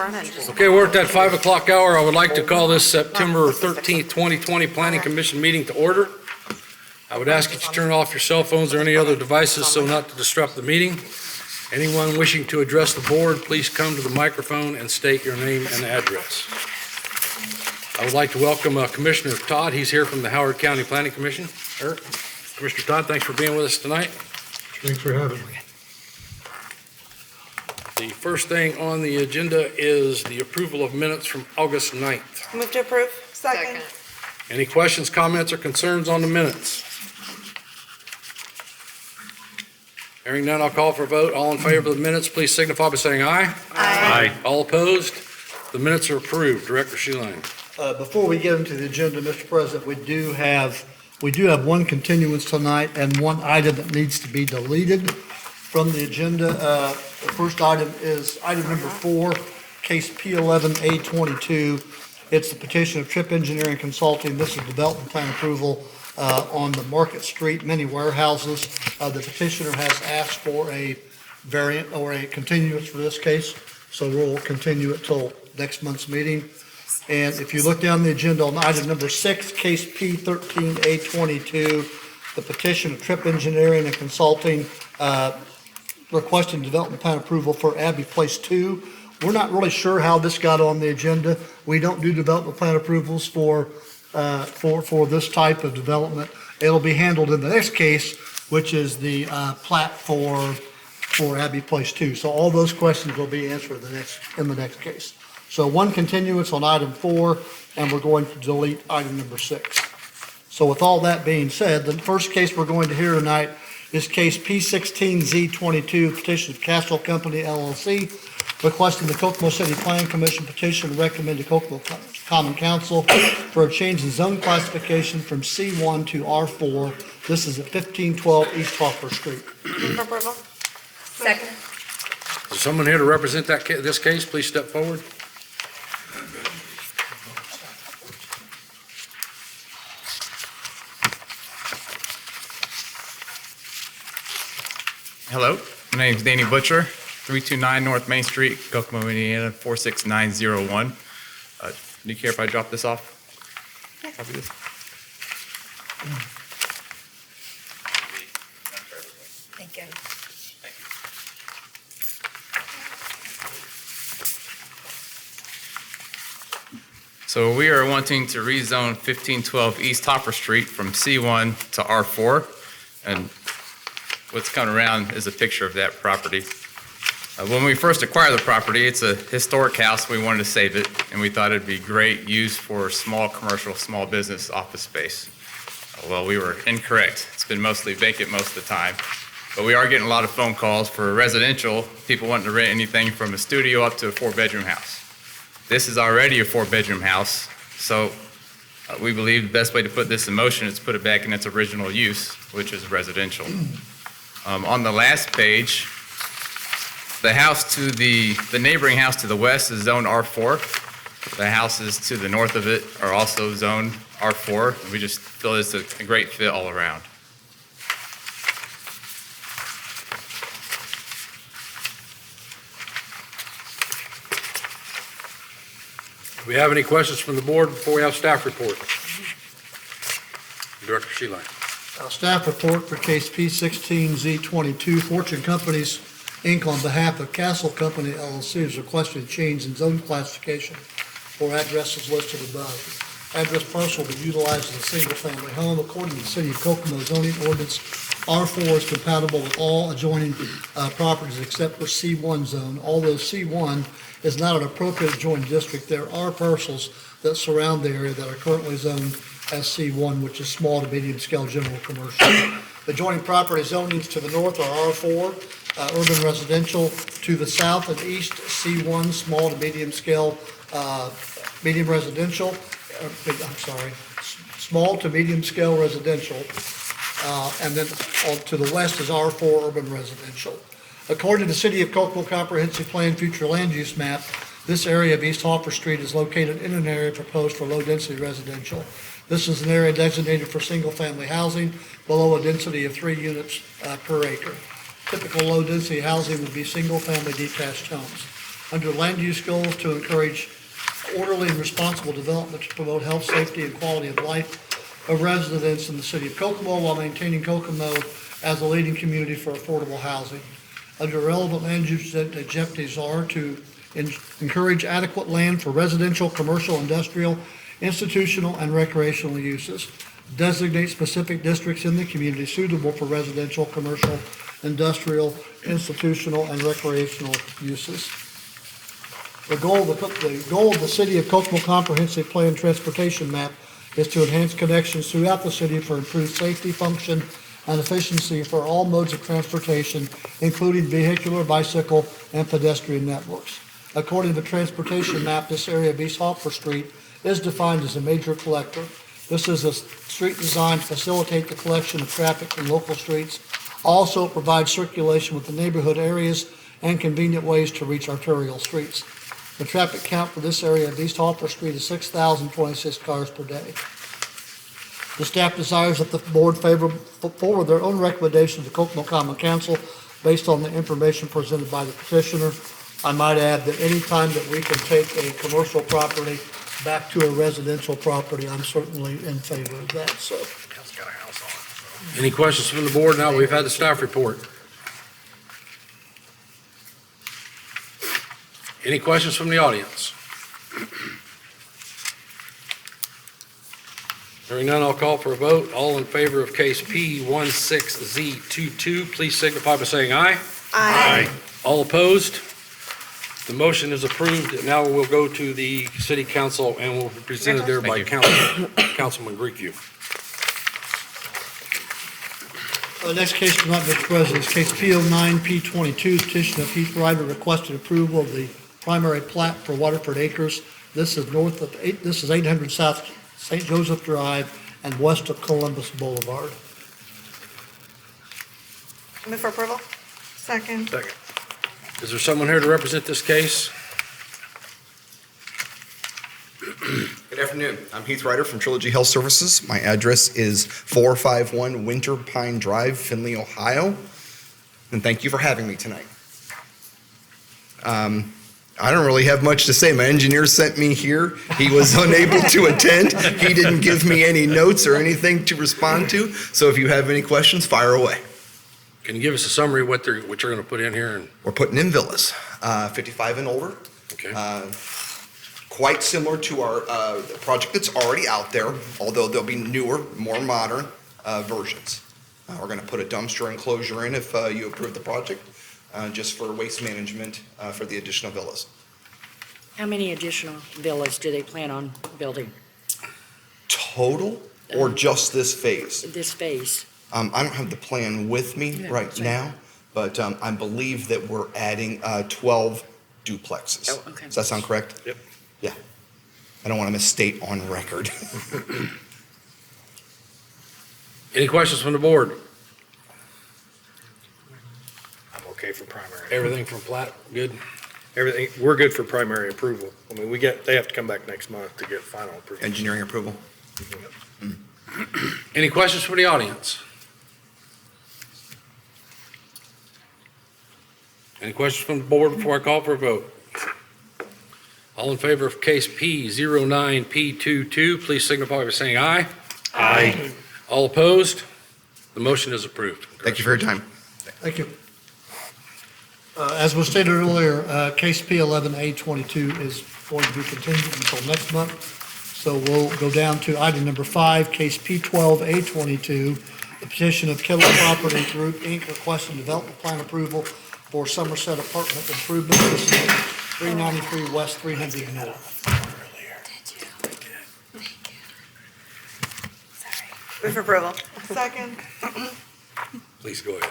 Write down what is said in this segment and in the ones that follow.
Okay, we're at that 5 o'clock hour. I would like to call this September 13th, 2020 Planning Commission meeting to order. I would ask you to turn off your cell phones or any other devices so not to disrupt the meeting. Anyone wishing to address the board, please come to the microphone and state your name and address. I would like to welcome Commissioner Todd. He's here from the Howard County Planning Commission. Commissioner Todd, thanks for being with us tonight. Thanks for having me. The first thing on the agenda is the approval of minutes from August 9th. Move to approve. Second. Any questions, comments, or concerns on the minutes? Hearing none, I'll call for a vote. All in favor of the minutes, please signify by saying aye. Aye. All opposed? The minutes are approved. Director Sheeline. Before we get into the agenda, Mr. President, we do have one continuance tonight and one item that needs to be deleted from the agenda. The first item is item number 4, case P11A22. It's the petition of Trip Engineering Consulting. This is development plan approval on the Market Street mini warehouses. The petitioner has asked for a variant or a continuance for this case, so we'll continue it till next month's meeting. And if you look down the agenda on item number 6, case P13A22, the petition of Trip Engineering and Consulting requesting development plan approval for Abbey Place 2. We're not really sure how this got on the agenda. We don't do development plan approvals for this type of development. It'll be handled in the next case, which is the plat for Abbey Place 2. So all those questions will be answered in the next case. So one continuance on item 4, and we're going to delete item number 6. So with all that being said, the first case we're going to hear tonight is case P16Z22, petition of Castle Company LLC, requesting the Kokomo City Plan Commission petition to recommend to Kokomo Common Council for a change in zone classification from C1 to R4. This is at 1512 East Hopper Street. Move for approval. Second. Is someone here to represent this case? Please step forward. Hello, my name is Danny Butcher, 329 North Main Street, Kokomo, Indiana, 46901. Do you care if I drop this off? Yeah. Copy this. Thank you. So we are wanting to rezone 1512 East Hopper Street from C1 to R4. And what's coming around is a picture of that property. When we first acquired the property, it's a historic house. We wanted to save it, and we thought it'd be great use for small commercial, small business office space. Well, we were incorrect. It's been mostly vacant most of the time, but we are getting a lot of phone calls for residential, people wanting to rent anything from a studio up to a 4-bedroom house. This is already a 4-bedroom house, so we believe the best way to put this in motion is to put it back in its original use, which is residential. On the last page, the house to the neighboring house to the west is zone R4. The houses to the north of it are also zone R4. We just feel it's a great fit all around. Do we have any questions from the board before we have staff report? Director Sheeline. Staff report for case P16Z22, Fortune Companies, Inc. on behalf of Castle Company LLC is requesting a change in zone classification for addresses listed above. Address parcel will be utilized as a single-family home. According to the City of Kokomo zoning ordinance, R4 is compatible with all adjoining properties except for C1 zone. Although C1 is not an appropriate adjoining district, there are parcels that surround the area that are currently zoned as C1, which is small to medium scale general commercial. Adjoining property zonings to the north are R4, urban residential. To the south and east, C1, small to medium scale, medium residential. Small to medium scale residential. And then to the west is R4, urban residential. According to the City of Kokomo Comprehensive Plan Future Land Use Map, this area of East Hopper Street is located in an area proposed for low-density residential. This is an area designated for single-family housing below a density of 3 units per acre. Typical low-density housing would be single-family detached homes. Under land use goals, to encourage orderly and responsible development to promote health, safety, and quality of life of residents in the city of Kokomo while maintaining Kokomo as a leading community for affordable housing. Under relevant land use objectives are to encourage adequate land for residential, commercial, industrial, institutional, and recreational uses. Designate specific districts in the community suitable for residential, commercial, industrial, institutional, and recreational uses. The goal of the City of Kokomo Comprehensive Plan Transportation Map is to enhance connections throughout the city for improved safety, function, and efficiency for all modes of transportation, including vehicular, bicycle, and pedestrian networks. According to the transportation map, this area of East Hopper Street is defined as a major collector. This is a street designed to facilitate the collection of traffic from local streets. Also, it provides circulation with the neighborhood areas and convenient ways to reach arterial streets. The traffic count for this area of East Hopper Street is 6,026 cars per day. The staff desires that the board put forward their own recommendation to Kokomo Common Council based on the information presented by the petitioner. I might add that any time that we can take a commercial property back to a residential property, I'm certainly in favor of that, so. Any questions from the board? Now, we've had the staff report. Any questions from the audience? Hearing none, I'll call for a vote. All in favor of case P16Z22, please signify by saying aye. Aye. All opposed? The motion is approved. Now we'll go to the city council and will be presented there by Councilman Griecu. Next case tonight, Mr. President, is case P09P22, petition of Heath Ryder requested approval of the primary plat for Waterford Acres. This is 800 South St. Joseph Drive and west of Columbus Boulevard. Move for approval? Second. Is there someone here to represent this case? Good afternoon. I'm Heath Ryder from Trilogy Health Services. My address is 451 Winter Pine Drive, Findlay, Ohio. And thank you for having me tonight. I don't really have much to say. My engineer sent me here. He was unable to attend. He didn't give me any notes or anything to respond to. So if you have any questions, fire away. Can you give us a summary of what you're going to put in here? And We're putting in villas, 55 and older. okay. Quite similar to our the project that's already out there, although there'll be newer, more modern versions. We're going to put a dumpster enclosure in if you approve the project, just for waste management for the additional villas. How many additional villas do they plan on building Total or just this phase? this phase? I don't have the plan with me Yeah, right sorry. now, but I believe that we're adding 12 duplexes. Oh, okay. Does that sound correct? Yep. Yeah. I don't want to misstate on record. Any questions from the board? I'm okay for primary. Everything from plat, good? Everything, we're good for primary approval. I mean, they have to come back next month to get final approval. Engineering approval? Any questions from the audience? Any questions from the board before I call for a vote? All in favor of case P09P22, please signify by saying aye. Aye. All opposed? The motion is approved. Thank you for your time. Thank you. As was stated earlier, case P11A22 is going to be continued until next month. So we'll go down to item number 5, case P12A22, the petition of Kittle Property Group, Inc., requesting development plan approval for Somerset Apartment Improvement. This is 393 West 300 North. Move for approval? Second. Please go ahead.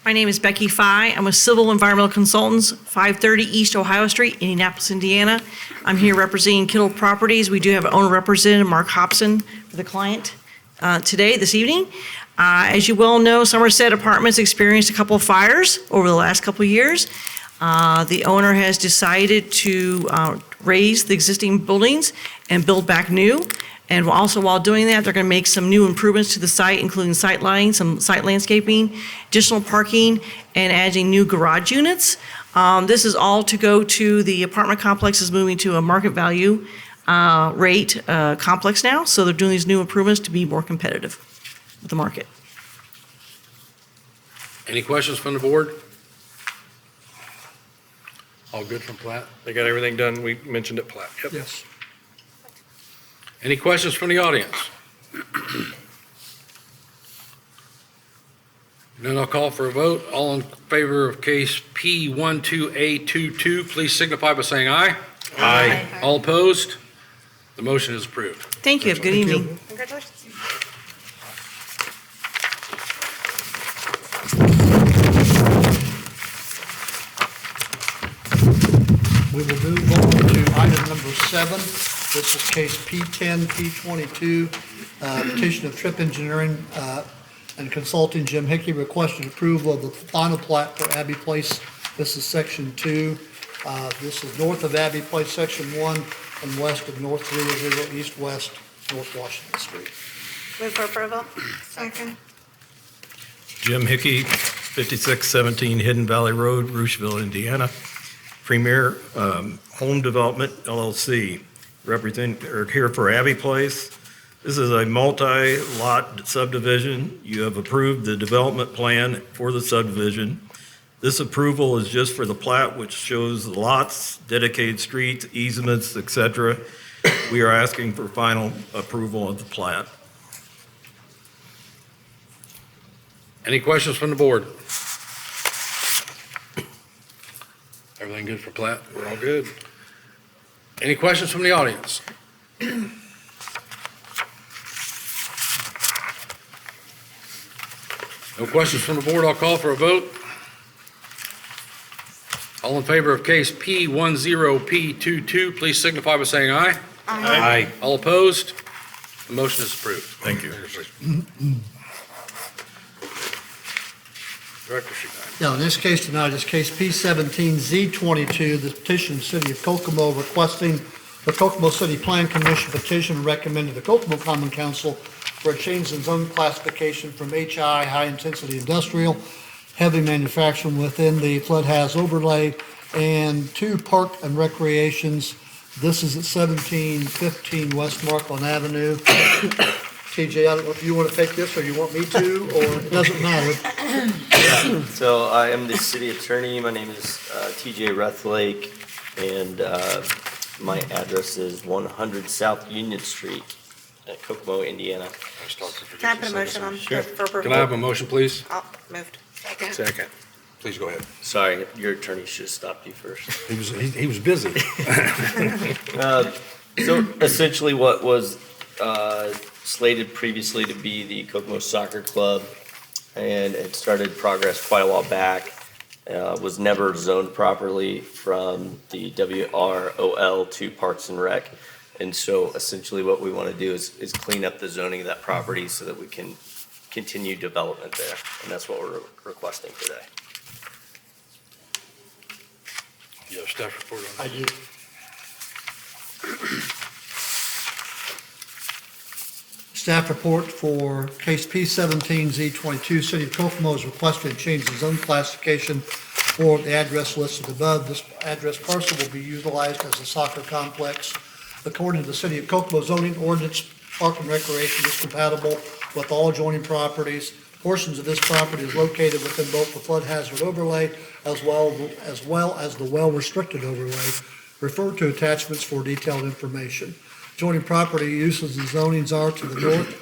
My name is Becky Fye. I'm with Civil Environmental Consultants, 530 East Ohio Street, Indianapolis, Indiana. I'm here representing Kittle Properties. We do have owner representative Mark Hobson for the client this evening. As you well know, Somerset Apartments experienced a couple of fires over the last couple of years. The owner has decided to raise the existing buildings and build back new. And also while doing that, they're going to make some new improvements to the site, including sight lighting, some site landscaping, additional parking, and adding new garage units. This is all to go to the apartment complex is moving to a market value rate complex now. So they're doing these new improvements to be more competitive with the market. Any questions from the board? All good from plat? They got everything done, we mentioned at plat. Yep. Yes. Any questions from the audience? Then I'll call for a vote. All in favor of case P12A22, please signify by saying aye. Aye. All opposed? The motion is approved. Thank you. Have a good Thank you. evening. Congratulations. We will move on to item number 7. This is case P10, P22, petition of Trip Engineering and Consulting Jim Hickey requested approval of the final plat for Abbey Place. This is section 2. This is north of Abbey Place, section 1, and west of North 300, east-west, North Washington Street. Move for approval. Second. Jim Hickey, 5617 Hidden Valley Road, Rocheville, Indiana. Premier Home Development LLC, here for Abbey Place. This is a multi-lot subdivision. You have approved the development plan for the subdivision. This approval is just for the plat, which shows the lots, dedicated streets, easements, etc. We are asking for final approval of the plat. Any questions from the board? Everything good for plat? We're all good. Any questions from the audience? No questions from the board, I'll call for a vote. All in favor of case P10P22, please signify by saying aye. Aye. All opposed? The motion is approved. Thank you. Director Shugai. Now, in this case tonight is case P17Z22, the petition of the City of Kokomo requesting the Kokomo City Plan Commission petition recommended the Kokomo Common Council for a change in zone classification from HI, high-intensity industrial, heavy manufacturing within the flood hazard overlay, and 2 park and recreations. This is at 1715 West Markland Avenue. TJ, I don't know if you want to take this or you want me to, or it doesn't matter. So I am the city attorney. My name is TJ Rethlake, and my address is 100 South Union Street at Kokomo, Indiana. Can I put a motion on for approval? Can I have a motion, please? Moved. Second. Second. Please go ahead. Sorry, your attorney should have stopped you first. He was busy. So essentially what was slated previously to be the Kokomo Soccer Club, and it started progress quite a while back, was never zoned properly from the WROL to Parks and Rec. And so essentially what we want to do is clean up the zoning of that property so that we can continue development there. And that's what we're requesting today. You have staff report on I that? do. Staff report for case P17Z22, City of Kokomo is requesting a change in zone classification for the address listed above. This address parcel will be utilized as a soccer complex. According to the City of Kokomo zoning ordinance, park and recreation is compatible with all adjoining properties. Portions of this property is located within both the flood hazard overlay as well as the well-restricted overlay. Refer to attachments for detailed information. Adjoining property uses and zonings are to the north,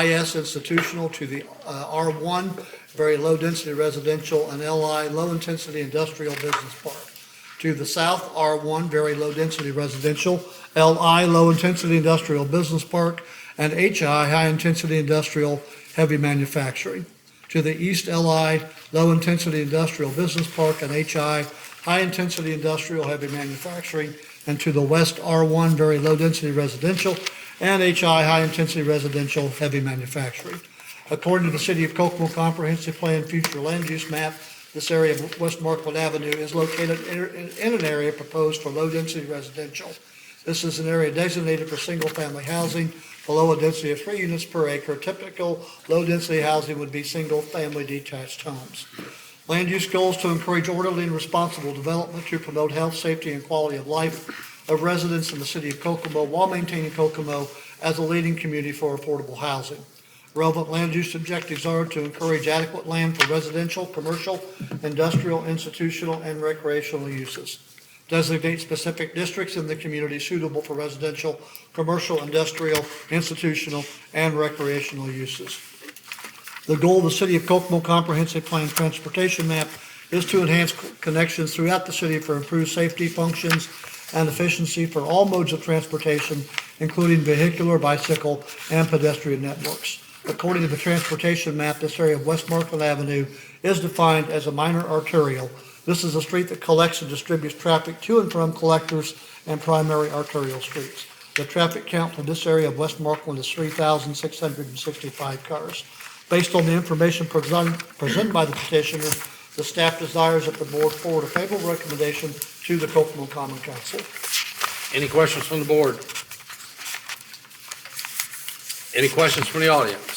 IS institutional to the R1, very low-density residential, and LI, low-intensity industrial business park. To the south, R1, very low-density residential, LI, low-intensity industrial business park, and HI, high-intensity industrial heavy manufacturing. To the east, LI, low-intensity industrial business park, and HI, high-intensity industrial heavy manufacturing. And to the west, R1, very low-density residential, and HI, high-intensity residential heavy manufacturing. According to the City of Kokomo Comprehensive Plan Future Land Use Map, this area of West Markland Avenue is located in an area proposed for low-density residential. This is an area designated for single-family housing below a density of 3 units per acre. Typical low-density housing would be single-family detached homes. Land use goals to encourage orderly and responsible development to promote health, safety, and quality of life of residents in the city of Kokomo while maintaining Kokomo as a leading community for affordable housing. Relevant land use objectives are to encourage adequate land for residential, commercial, industrial, institutional, and recreational uses. Designate specific districts in the community suitable for residential, commercial, industrial, institutional, and recreational uses. The goal of the City of Kokomo Comprehensive Plan Transportation Map is to enhance connections throughout the city for improved safety functions and efficiency for all modes of transportation, including vehicular, bicycle, and pedestrian networks. According to the transportation map, this area of West Markland Avenue is defined as a minor arterial. This is a street that collects and distributes traffic to and from collectors and primary arterial streets. The traffic count for this area of West Markland is 3,665 cars. Based on the information presented by the petitioner, the staff desires that the board forward a favorable recommendation to the Kokomo Common Council. Any questions from the board? Any questions from the audience?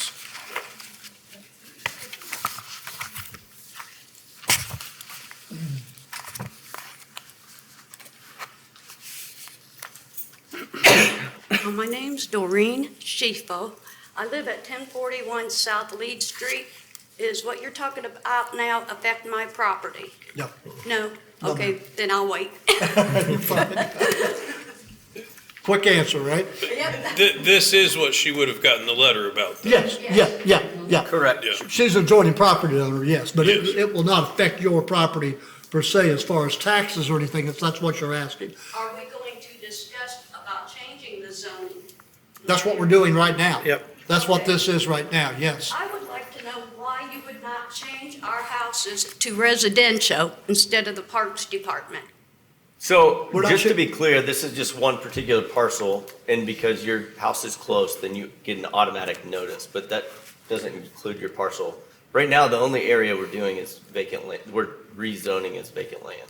My name's Doreen Schieffel. I live at 1041 South Lead Street. Is what you're talking about now affect my property? No. No? No, Okay, then I'll wait. Quick answer, right? This is what she would have gotten the letter about. Yes, yeah. Correct. Yeah. She's an adjoining property owner, yes, but Yes. it will not affect your property per se as far as taxes or anything, if that's what you're asking. Are we going to discuss about changing the zoning? That's what we're doing right now. Yep. That's what this is right now, yes. I would like to know why you would not change our houses to residential instead of the Parks Department. So, We're not just to sure- be clear, this is just one particular parcel, and because your house is close, then you get an automatic notice, but that doesn't include your parcel. Right now, the only area we're doing is vacant land, we're rezoning as vacant land.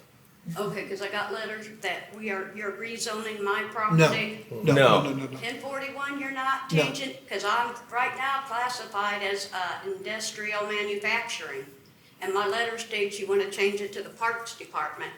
Okay, because I got letters that you're rezoning my property. No. 1041, you're not No. changing, because I'm right now classified as industrial manufacturing. And my letter states you want to change it to the Parks Department.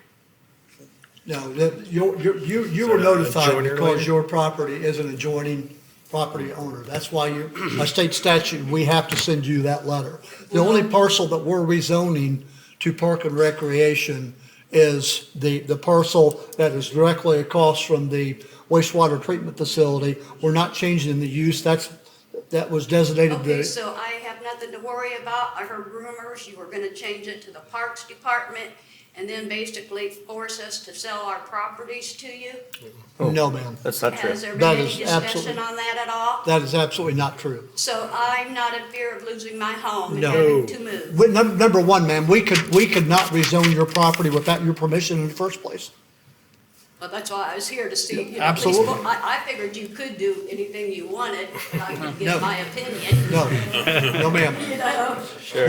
No, you were notified adjoining because land? your property is an adjoining property owner. That's why by state statute, we have to send you that letter. The only parcel that we're rezoning to Park and Recreation is the parcel that is directly across from the wastewater treatment facility. We're not changing the use. That was designated. Okay, so I have nothing to worry about. I heard rumors you were going to change it to the Parks Department and then basically force us to sell our properties to you. No, ma'am. That's not true. Has there been That any is discussion absolutely- on that at all? That is absolutely not true. So I'm not in fear of losing my home and No. having to move. Number one, ma'am, we could not rezone your property without your permission in the first place. Well, that's why I was here to see, you know, Absolutely. at least, I figured you could do anything you wanted, and I could No. give my opinion, No, no, ma'am. you know? Sure.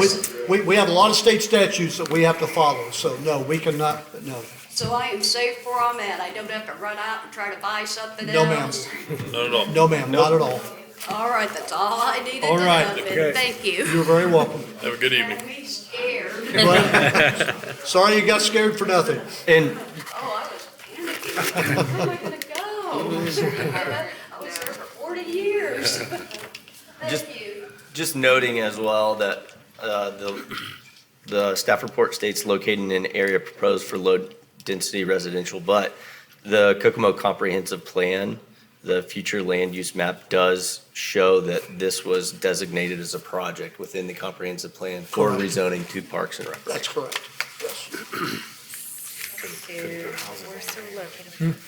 We have a lot of state statutes that we have to follow, so no, we cannot, no. So I am safe where I'm at. I don't have to run out and try to buy something No, ma'am. else. Not at all. No, ma'am, not at all. All right, that's all I needed to All know, right, and okay. thank you. You're very welcome. Have a good evening. Had me scared. Well, sorry you got scared for nothing. And Oh, I was panicking. Where am I gonna go? I was there for 40 years. Just- Thank you. just noting as well that the staff report states located in an area proposed for low-density residential, but the Kokomo Comprehensive Plan, the future land use map does show that this was designated as a project within the comprehensive plan for Correct. rezoning to Parks and Recreation. That's correct, yes.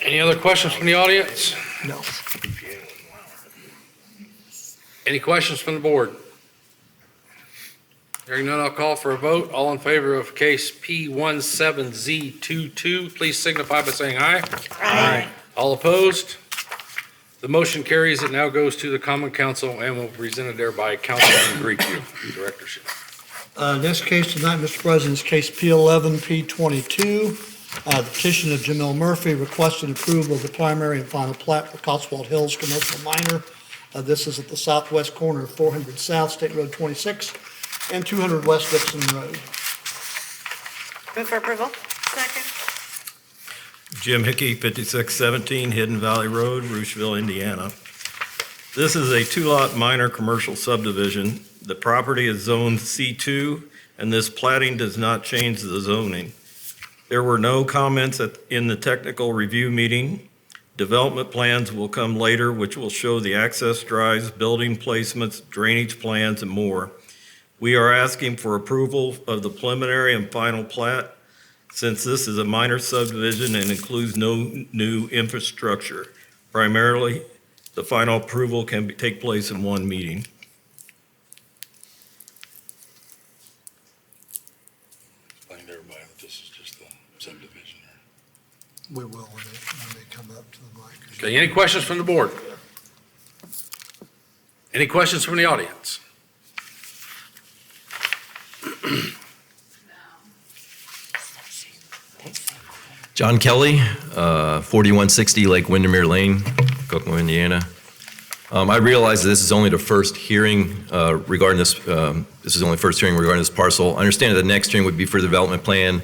Any other questions from the audience? No. Any questions from the board? Hearing none, I'll call for a vote. All in favor of case P17Z22, please signify by saying aye. Aye. All opposed? The motion carries. It now goes to the Common Council and will be presented there by Councilman Grieco, Directorship. Next case tonight, Mr. President, is case P11, P22. The petition of Jamil Murphy requesting approval of the primary and final plat for Cotswold Hills Commercial Minor. This is at the southwest corner of 400 South State Road 26 and 200 West Dixon Road. Move for approval. Second. Jim Hickey, 5617 Hidden Valley Road, Rocheville, Indiana. This is a two-lot minor commercial subdivision. The property is zoned C2, and this platting does not change the zoning. There were no comments in the technical review meeting. Development plans will come later, which will show the access drives, building placements, drainage plans, and more. We are asking for approval of the preliminary and final plat, since this is a minor subdivision and includes no new infrastructure. Primarily, the final approval can take place in one meeting. Explain to everybody that this is just the subdivision. We will when they come up to the mic. Okay, any questions from the board? Any questions from the audience? John Kelly, 4160 Lake Windermere Lane, Kokomo, Indiana. I realize that this is only the first hearing regarding this. This is only first hearing regarding this parcel. I understand that the next hearing would be for the development plan,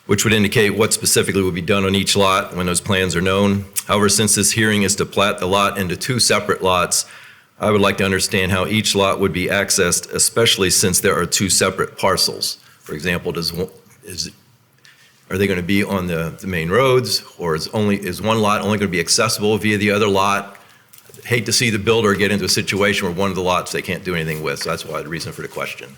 which would indicate what specifically would be done on each lot when those plans are known. However, since this hearing is to plat the lot into two separate lots, I would like to understand how each lot would be accessed, especially since there are two separate parcels. For example, are they going to be on the main roads, or is one lot only going to be accessible via the other lot? Hate to see the builder get into a situation where one of the lots they can't do anything with, so that's why the reason for the question.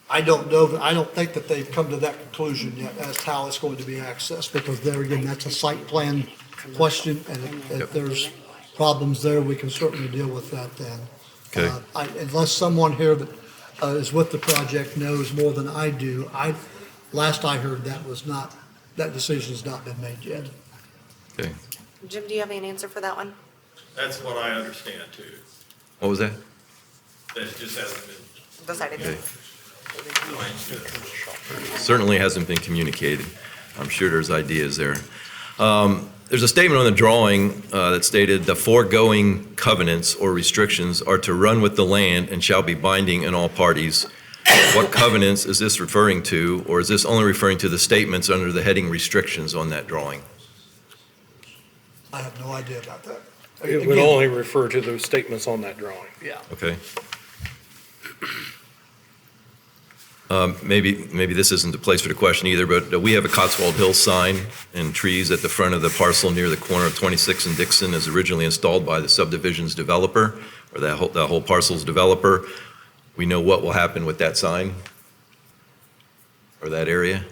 I don't know, I don't think that they've come to that conclusion yet as to how it's going to be accessed, because there again, that's a site plan question, and if there's problems there, we can certainly deal with that then. Okay. Unless someone here that is with the project knows more than I do, last I heard, that decision's not been made yet. Okay. Jim, do you have an answer for that one? That's what I understand too. What was that? That just hasn't been. Decided. Okay. Certainly hasn't been communicated. I'm sure there's ideas there. There's a statement on the drawing that stated the foregoing covenants or restrictions are to run with the land and shall be binding in all parties. What covenants is this referring to, or is this only referring to the statements under the heading restrictions on that drawing? I have no idea about that. It would Again, only refer to those statements on that drawing. Yeah. Okay. Maybe this isn't the place for the question either, but we have a Cotswold Hills sign and trees at the front of the parcel near the corner of 26 and Dixon as originally installed by the subdivision's developer, or that whole parcel's developer. We know what will happen with that sign or that area?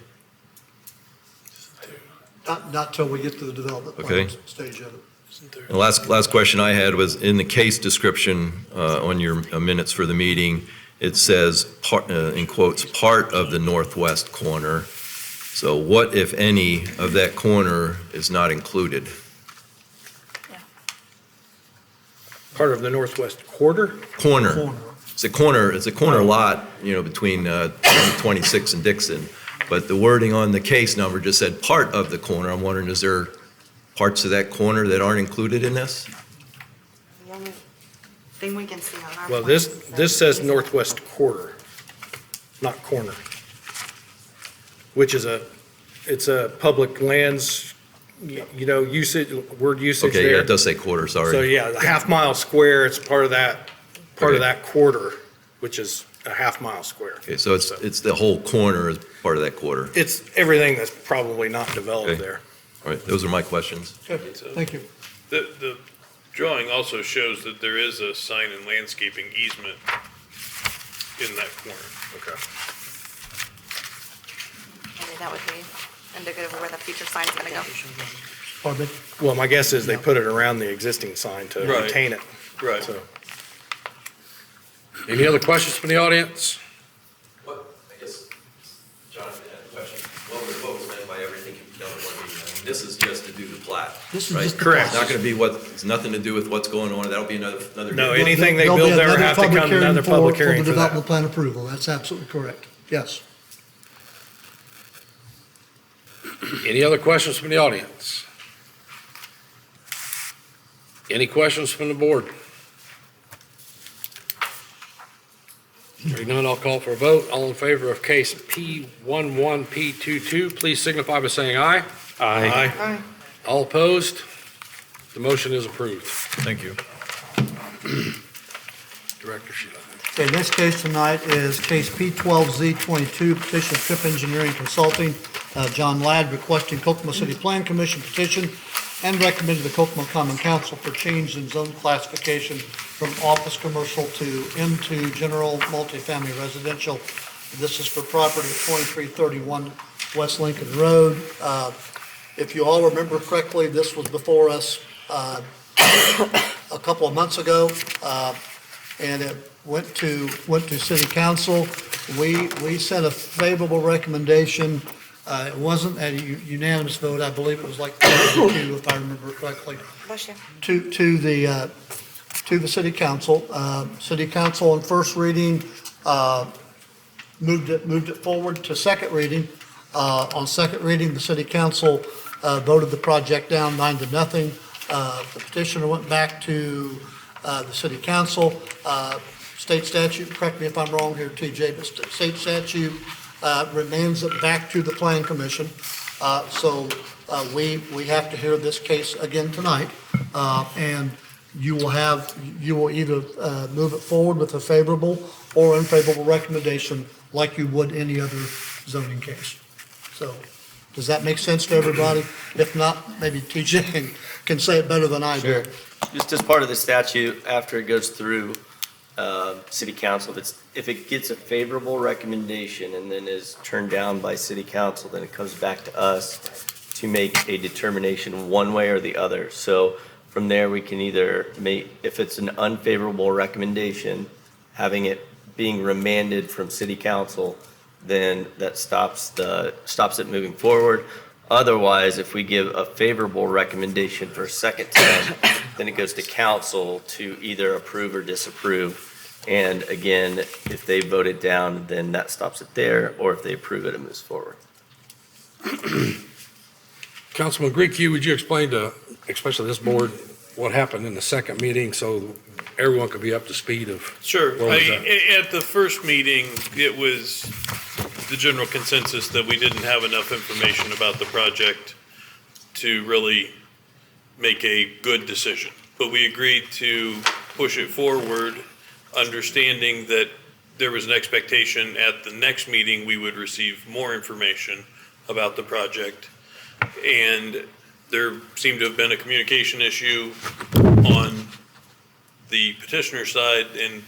Not till we get to the development Okay. plan stage of it. And the last question I had was in the case description on your minutes for the meeting, it says, in quotes, part of the northwest corner. So what, if any, of that corner is not included? Part of the northwest quarter? Corner. It's a corner lot, between 26 and Dixon. But the wording on the case number just said part of the corner. I'm wondering, is there parts of that corner that aren't included in this? The only thing we can see on our. Well, plan this says northwest quarter, not corner. Which is it's a public lands, usage, word usage there. Okay, yeah, it does say quarter, sorry. So, yeah, the half-mile square, it's part of that quarter, which is a half-mile square. Okay, so it's the whole corner is part of that quarter. It's everything that's probably not developed Okay. there. All right, those are my questions. Okay, thank you. The drawing also shows that there is a sign and landscaping easement in that corner. Okay. Maybe that would be indicative of where the future sign's gonna go. Pardon me? Well, my guess is they put it around the existing sign to Right. retain it. Right. So, Any other questions from the audience? I guess, Jonathan had a question. What was meant by everything can be done in one meeting? I mean, this is just to do the plat, This is right? just the Correct. It's not going to be it's nothing to do with what's going on. That'll be another. No, day. anything they There'll be build there another have to public come to hearing another public hearing For the for that. development plan approval, that's absolutely correct, yes. Any other questions from the audience? Any questions from the board? Hearing none, I'll call for a vote. All in favor of case P11P22, please signify by saying aye. Aye. All opposed? The motion is approved. Thank you. Director Sheila. Okay, next case tonight is case P12Z22, petition of Trip Engineering Consulting, John Ladd requesting Kokomo City Plan Commission petition and recommending the Kokomo Common Council for change in zone classification from office commercial to M2 general multifamily residential. This is for property at 2331 West Lincoln Road. If you all remember correctly, this was before us a couple of months ago, and it went to city council. We sent a favorable recommendation. It wasn't a unanimous vote. I believe it was like 2, if I remember correctly, Bless you. to the city council. City council on first reading moved it forward to second reading. On second reading, the city council voted the project down 9-0. The petitioner went back to the city council. State statute, correct me if I'm wrong here, TJ, but state statute remands it back to the plan commission. So we have to hear this case again tonight. And you will either move it forward with a favorable or unfavorable recommendation like you would any other zoning case. So does that make sense to everybody? If not, maybe TJ can say it better than I do. Sure. Just as part of the statute, after it goes through city council, if it gets a favorable recommendation and then is turned down by city council, then it comes back to us to make a determination one way or the other. So from there, we can either if it's an unfavorable recommendation, having it being remanded from city council, then that stops it moving forward. Otherwise, if we give a favorable recommendation for a second time, then it goes to council to either approve or disapprove. And again, if they vote it down, then that stops it there, or if they approve it, it moves forward. Councilman Grieco, would you explain to, especially this board, what happened in the second meeting so everyone could be up to speed of? Sure. Where was that? At the first meeting, it was the general consensus that we didn't have enough information about the project to really make a good decision. But we agreed to push it forward, understanding that there was an expectation at the next meeting we would receive more information about the project. And there seemed to have been a communication issue on the petitioner side, and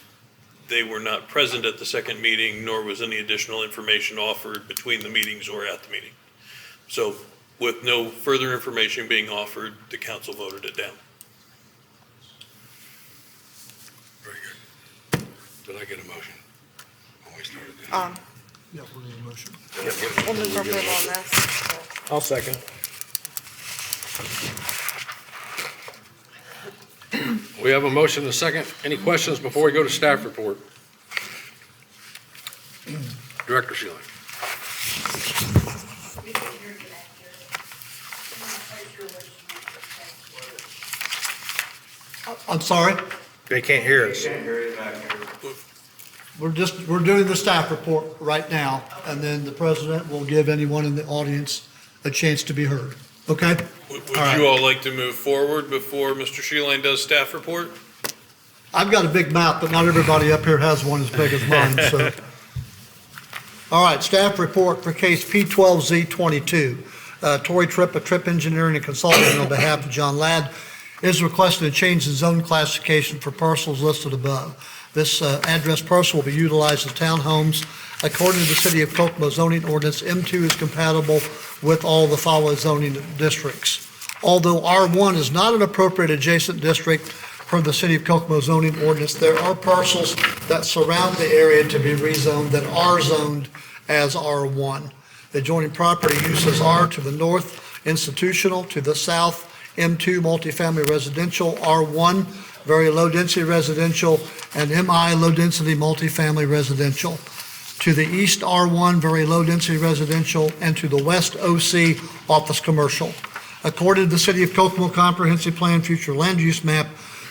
they were not present at the second meeting, nor was any additional information offered between the meetings or at the meeting. So with no further information being offered, the council voted it down. Very good. Did I get a motion? Oh, we started this. Yeah, we'll need a motion. We'll move for approval on this. So. I'll second. We have a motion and a second. Any questions before we go to staff report? Director Sheila. I'm sorry? They can't hear us. We're doing the staff report right now, and then the president will give anyone in the audience a chance to be heard. Okay? Would All right. you all like to move forward before Mr. Sheeline does staff report? I've got a big mouth, but not everybody up here has one as big as mine, so. All right, staff report for case P12Z22. Tory Tripp of Tripp Engineering and Consulting on behalf of John Ladd is requesting a change in zone classification for parcels listed above. This address parcel will be utilized as townhomes. According to the City of Kokomo zoning ordinance, M2 is compatible with all the following zoning districts. Although R1 is not an appropriate adjacent district per the City of Kokomo zoning ordinance, there are parcels that surround the area to be rezoned that are zoned as R1. The adjoining property uses R to the north, institutional, to the south, M2 multifamily residential, R1 very low density residential, and MI low density multifamily residential. to the east R1 very low-density residential, and to the west OC office commercial. According to the City of Kokomo Comprehensive Plan Future Land Use Map,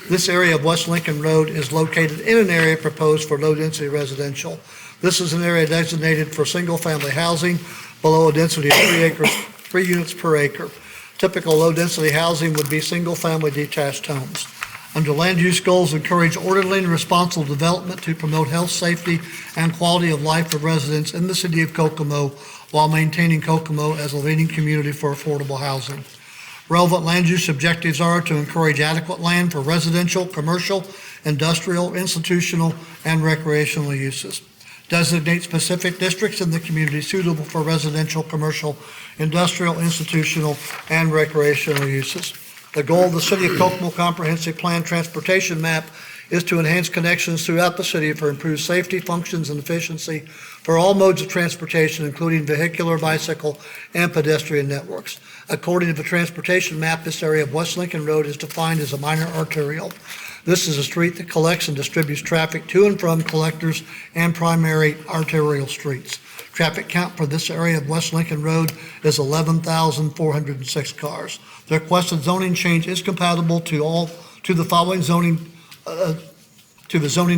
this area of West Lincoln Road is located in an area proposed for low-density residential. This is an area designated for single-family housing below a density of 3 units per acre. Typical low-density housing would be single-family detached homes. Under land use goals, encourage orderly and responsible development to promote health, safety, and quality of life for residents in the City of Kokomo while maintaining Kokomo as a leading community for affordable housing. Relevant land use objectives are to encourage adequate land for residential, commercial, industrial, institutional, and recreational uses. Designate specific districts in the community suitable for residential, commercial, industrial, institutional, and recreational uses. The goal of the City of Kokomo Comprehensive Plan Transportation Map is to enhance connections throughout the city for improved safety, functions, and efficiency for all modes of transportation, including vehicular, bicycle, and pedestrian networks. According to the transportation map, this area of West Lincoln Road is defined as a minor arterial. This is a street that collects and distributes traffic to and from collectors and primary arterial streets. Traffic count for this area of West Lincoln Road is 11,406 cars. The requested zoning change is compatible to the following zoning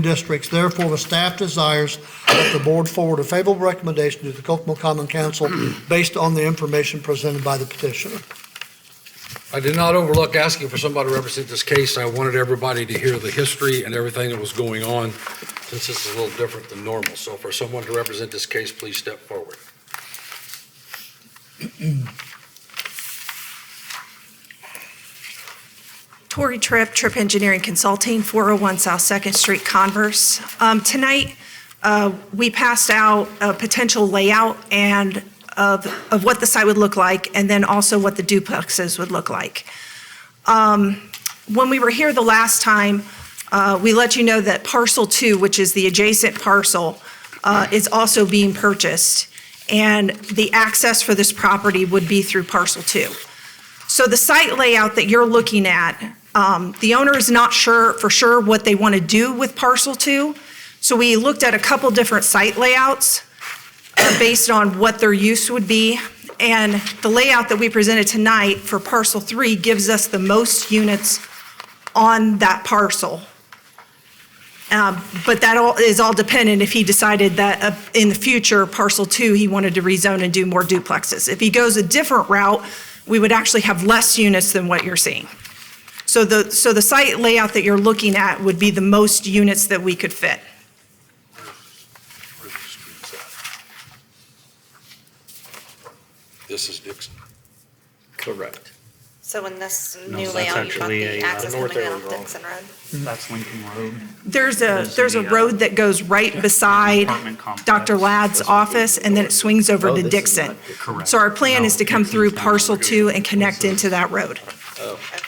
districts. Therefore, the staff desires that the board forward a favorable recommendation to the Kokomo Common Council based on the information presented by the petitioner. I did not overlook asking for somebody to represent this case. I wanted everybody to hear the history and everything that was going on, since this is a little different than normal. So for someone to represent this case, please step forward. Tori Tripp, Tripp Engineering Consulting, 401 South 2nd Street, Converse. Tonight, we passed out a potential layout and of what the site would look like, and then also what the duplexes would look like. When we were here the last time, we let you know that parcel 2, which is the adjacent parcel, is also being purchased, and the access for this property would be through parcel 2. So the site layout that you're looking at, the owner is not sure for sure what they want to do with parcel 2. So we looked at a couple different site layouts based on what their use would be. And the layout that we presented tonight for parcel 3 gives us the most units on that parcel. But that is all dependent if he decided that in the future, parcel 2, he wanted to rezone and do more duplexes. If he goes a different route, we would actually have less units than what you're seeing. So the site layout that you're looking at would be the most units that we could fit. Where's the streets at? This is Dixon. Correct. So in this No, new that's layout, you've got actually the a, access north coming in arrow off wrong. Dixon Road. That's Lincoln Road. There's a road that goes right beside Apartment complex. Dr. Ladd's office, and then it swings over Oh, to this is Dixon. not Dixon. Correct. So our plan is to come No, through Dixon's parcel down 2 and connect into that road. Okay.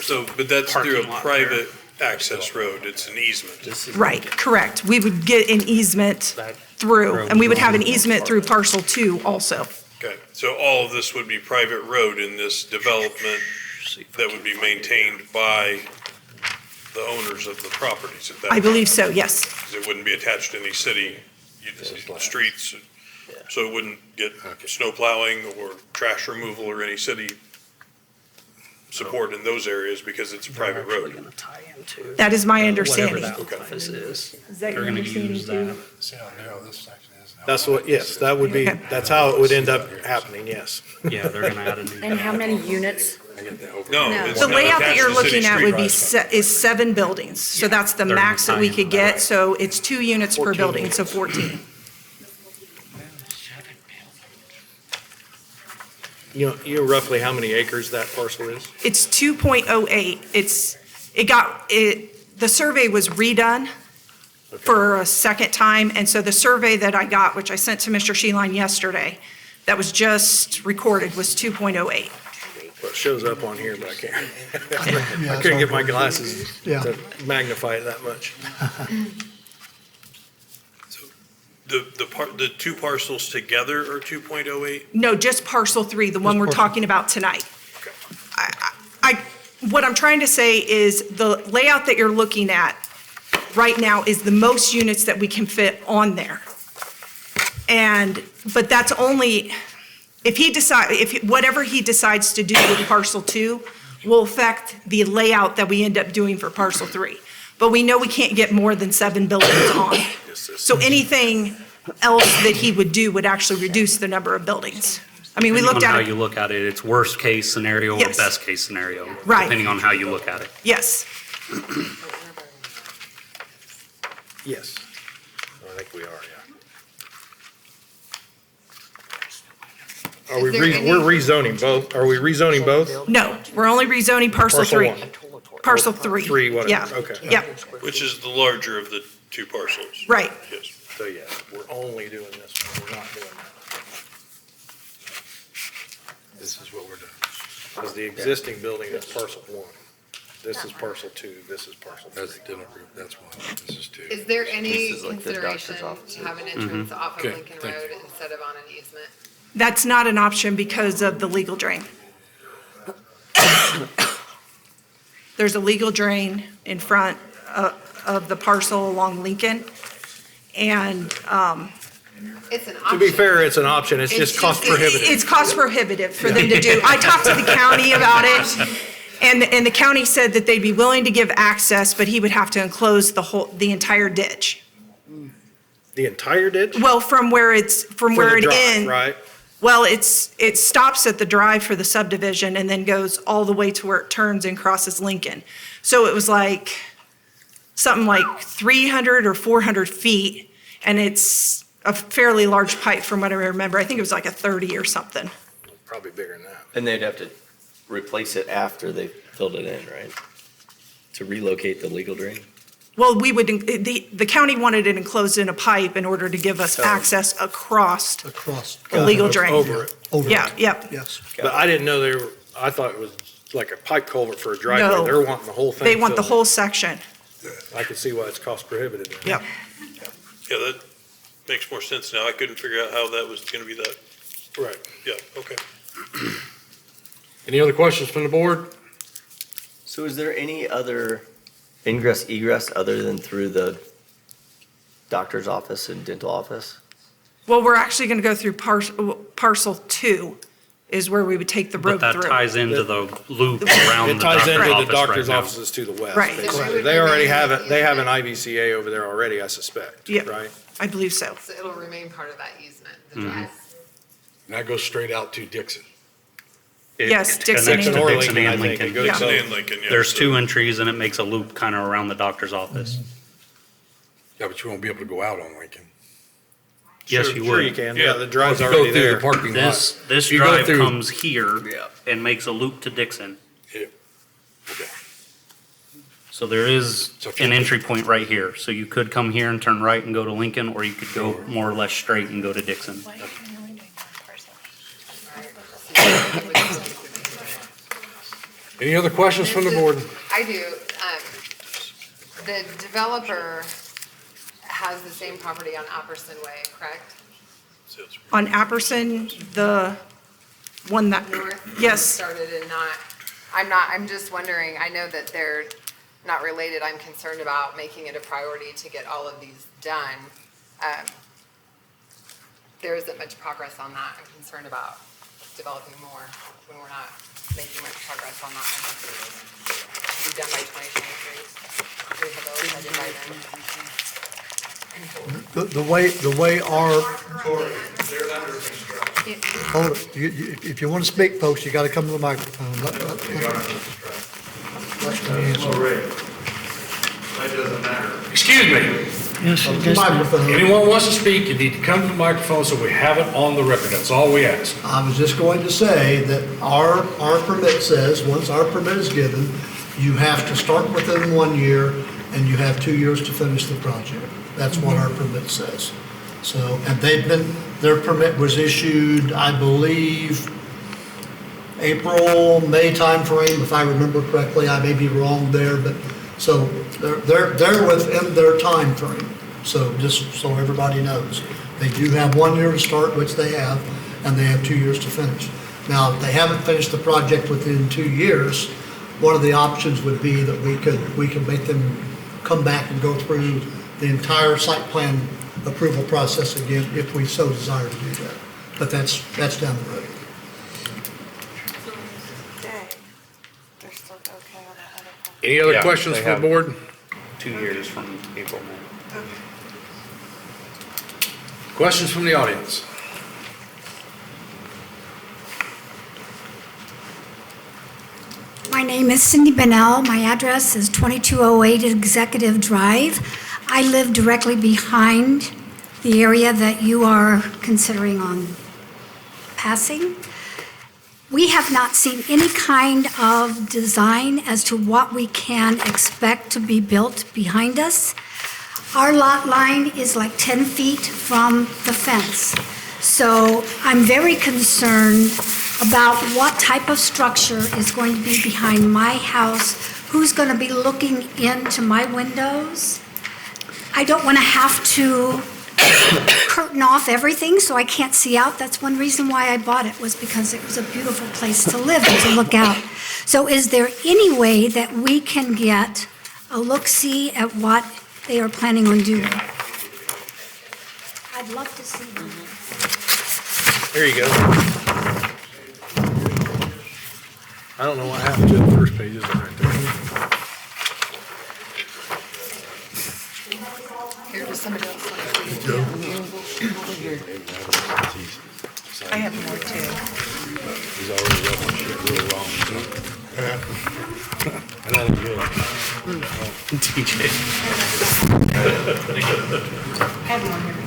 So, but that's through Parking a lot private access road, it's an easement. This is Right, correct. We would get an easement through, and we would have an easement through parcel 2 also. Okay, so all of this would be private road in this development that would be maintained by the owners of the properties at that I point? believe so, yes. Because it wouldn't be attached to any city streets, so it wouldn't get snow plowing or trash removal or any city support in those areas because it's a private road. That is my understanding. office is. Is that They're your gonna use understanding that. too? See how narrow this section is now. That's what, yes, that would be, Okay. that's how it would end up happening, yes. Yeah, they're gonna add a new. And how many units? No, it's The not layout that attached you're to city looking at would be, street. is 7 buildings. So that's the They're gonna max that we tie could in get, that. so it's 2 units per building, so 14. You know roughly how many acres that parcel is? It's 2.08. The survey was redone for a second time, and so the survey that I got, which I sent to Mr. Sheeline yesterday, that was just recorded, was 2.08. Well, it shows up on here, but I can't. Yeah, I couldn't it's get my on- glasses Yeah. to magnify it that much. The two parcels together are 2.08? No, just parcel 3, the one we're parcel. talking about tonight. What I'm trying to say is the layout that you're looking at, right now is the most units that we can fit on there. But that's only, whatever he decides to do with parcel 2 will affect the layout that we end up doing for parcel 3. But we know we can't get more than 7 buildings on. So anything else that he would do would actually reduce the number of buildings. I mean, we looked Depending on at how you it, look at it, it's worst case scenario or Yes. best case scenario. Right. Depending on how you look at it. yes. Yes. I think we are, yeah. Is there any- We're rezoning both, are we rezoning both? No, we're only rezoning parcel 3. one. Parcel 3. Three, whatever, Yeah. okay. Yep, Which is the larger of the two parcels. right. Yes. So, yeah, we're only doing this one, we're not doing that. This is what we're doing. Because the existing building is parcel 1. This is parcel 2, this is parcel 3. That's dinner group, that's one, this is 2. Is there any This is like the doctor's consideration office. to have an entrance off of Okay, Lincoln thank Road instead of on an easement? That's not an option because of the legal drain. There's a legal drain in front of the parcel along Lincoln. And It's an To option. be fair, it's an option, it's just cost prohibitive. it's cost prohibitive for them to do. I talked to the county about it, and the county said that they'd be willing to give access, but he would have to enclose the entire ditch. The entire ditch? Well, from where it For the drive, ends. right? Well, it stops at the drive for the subdivision and then goes all the way to where it turns and crosses Lincoln. So it was like, something like 300 or 400 feet, and it's a fairly large pipe from what I remember. I think it was like a 30 or something. Probably bigger than that. And they'd have to replace it after they filled it in, right? To relocate the legal drain? Well, the county wanted it enclosed in a pipe in order to give us access across Across. the legal drain. Over it. Over. Yeah, yep. Yes. But I didn't know I thought it was like a pipe culvert for a driveway. No. They're wanting the whole thing They want the filled whole section. in. I can see why it's cost prohibitive. Yep. Yeah, that makes more sense now. I couldn't figure out how that was gonna be that. Right. Yeah, okay. Any other questions from the board? So is there any other ingress egress other than through the doctor's office and dental office? Well, we're actually going to go through parcel 2 is where we would take the road But through. that ties into the loop around It the ties doctor's into the office right doctor's now. offices to the west. Right. basically. So we would They already remain have in it, they have an easement. IVCA over there already, I suspect, Yep. right? I believe so. So it'll remain part of that easement, the Mm-hmm. drive. And that goes straight out to Dixon. It Yes, Dixon connects to and- Or Dixon Lincoln, I and think. It Lincoln. goes Yeah. to- Dixon and Lincoln, yeah. There's so- 2 entries and it makes a loop kind of around the doctor's office. Yeah, but you won't be able to go out on Lincoln. Yes, Sure- you Sure you would. can, Yeah. yeah, the drive's If you already go through there. the parking lot. This You go drive through- comes here Yeah. and makes a loop to Dixon. Yeah. Okay. So there is So if you- an entry point right here. So you could come here and turn right and go to Lincoln, or you could go more or less straight and go to Dixon. Any other questions from the board? I do. The developer has the same property on Apperson Way, correct? On Apperson, the one that, North? yes, Started and I'm just wondering, I know that they're not related. I'm concerned about making it a priority to get all of these done. There isn't much progress on that. I'm concerned about developing more when we're not making much progress on that. Be done by 2023. Rehabilitated by then. The way our, hold it, if you want to speak, folks, you got to come to the microphone. Excuse me. Microphone. Anyone wants to speak, you need to come to the microphone so we have it on the record. That's all we ask. I was just going to say that our permit says, once our permit is given, you have to start within 1 year and you have 2 years to finish the project. That's what our permit says. So, and their permit was issued, I believe, April, May timeframe, if I remember correctly. I may be wrong there, but, so they're within their time frame. So just so everybody knows, they do have 1 year to start, which they have, and they have 2 years to finish. Now, if they haven't finished the project within 2 years, one of the options would be that we could make them come back and go through the entire site plan approval process again if we so desire to do that. But that's down the road. Any other Yeah, questions they from the have- board? 2 years from April, May. Questions from the audience? My name is Cindy Bennell. My address is 2208 Executive Drive. I live directly behind the area that you are considering on passing. We have not seen any kind of design as to what we can expect to be built behind us. Our lot line is like 10 feet from the fence. So I'm very concerned about what type of structure is going to be behind my house, who's going to be looking into my windows. I don't want to have to curtain off everything so I can't see out. That's one reason why I bought it, was because it was a beautiful place to live and to look out. So is there any way that we can get a look-see at what they are planning on doing? I'd love to see them. There you go. I don't know what happened to the first pages right there. Here, does somebody else want I have more too. He's already rubbing shit real wrong. And that is good. TJ. I have one here.